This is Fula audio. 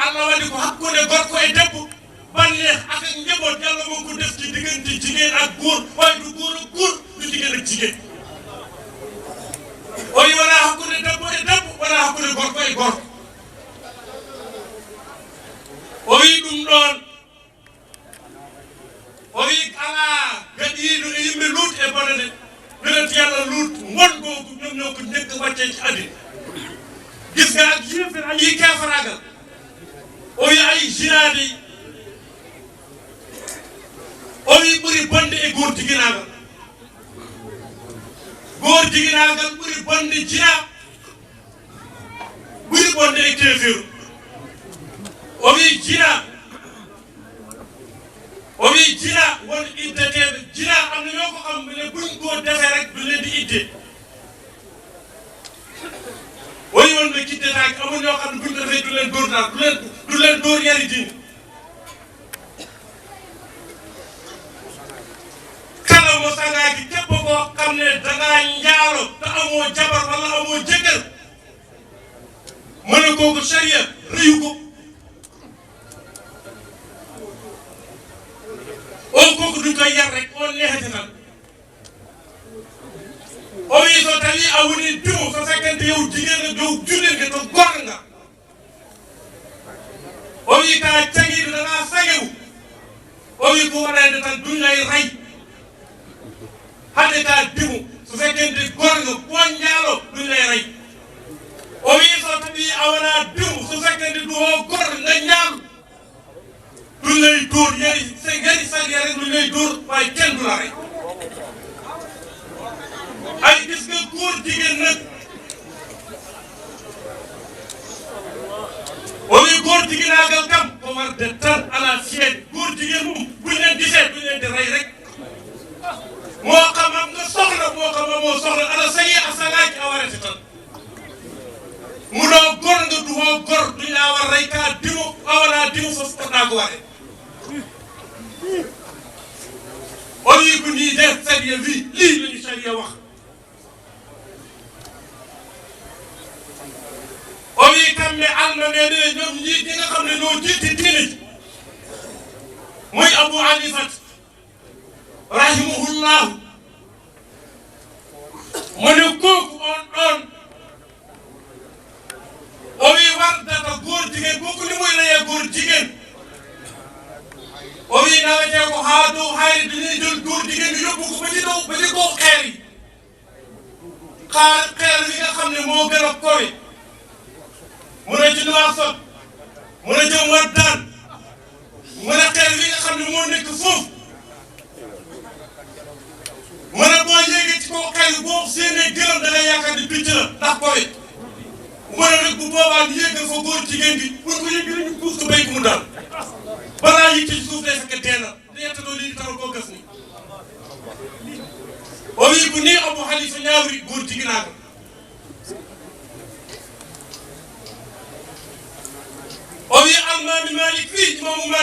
Allah waɗi ko hakkunde gorko e debbo banneex ak njaboot yàlla moo ko def ci diggante jigéen ak góor waaye du góor ak góor du jigéen ak jigéen o wi wonaa hakkunde debbo e debbo wonaa hakkunde gorko e gorko o wi ɗum ɗon o wi alaa gaɗiiɗo e yimɓe luut e bonande yonent yàlla luut ngon googu ñoom ñoo ko njëkk wàccee ci àddina gis nga ak yéefar ak yi keefaraagal o wi ay jinaade o wi ɓuri bonde e góor jiginaagal ɓuri bonde jinaa ɓuri bonde e keefiru o wi jina won iddateɓe jina am na ñoo ko xam ne buñ ko defee rek du leen di idde woy won ɓe kiddetaaki amul ñoo xam ne buñ ko defee du leen dóor daal du leen dóor yari diine kala mo sangaaki képp koo xam ne dangaa njaalo te amoo jabar wala amoo jëkkër mu ne kooku sariya rëyu ko on kooku duñ koy yar rek on neexati tan o wi so tawi a woni dimu so fekkente yow jigéen nga yow jullit nga to gor nga o wi ka cagiiɗo dangaa sagewu o wi ko waɗande tan duñ lay ray hade ka dimu so fekkente gor nga boo njaalo duñ lay ray o wi so tawi a wonaa dimu so fekkente du o gor nga ñaalu duñ lay dóor yari sag rek duñ lay dóor waaye kenn du la rey ay gis nga góor jigéen nag o wi góor jigéenaagal kam ko warde tan ala seede góor jigéen moom buñ leen gisee duñ leen di rey rek moo xam am nga soxla moo xam amoo soxla ala sagi a sagaaki a warete tan mu doo gor nga du hoo gor duñ laa war rey ka dimu a wonaa dimu fof poɗɗaa ko waɗe o wi ko nii de sariya wi lii lañu sariya wax o wi kamɓe almameɗe ñoom ñii ñi nga xam ne ñoo jiiti diine ji muy Abu Hanifat rahimahullahu mu ne kooku on ɗon o wi wardata góor jigéen kooku ni muy layee góor jigéen o wi nawetee ko haa dow hayre dañuy jël góor jigéen bi yóbbu ko ba ci kaw xeer yi xeer yi nga xam ne moo gën a kowe mu ne ci Nouakchott mu ne jëm Wadaan mu ne xeer yi nga xam ne moo nekk foofu mu ne boo yéegee ci kaw xeer yi boo séenee gëlëm da ngay yaakaar ni picc la ndax kowe mu ne nag bu boobaa ñu yéegal fa góor jigéen bi buñ ko yéegalee ñu puus ko béy ko mu daal balaa yëg ci suuf day fekk dee na yettadoo lii taw koo gas ni o wi ko ni Abu Hanifa ñaawri góor jigéenaagal o wi almaami Malik fii imaamu Malik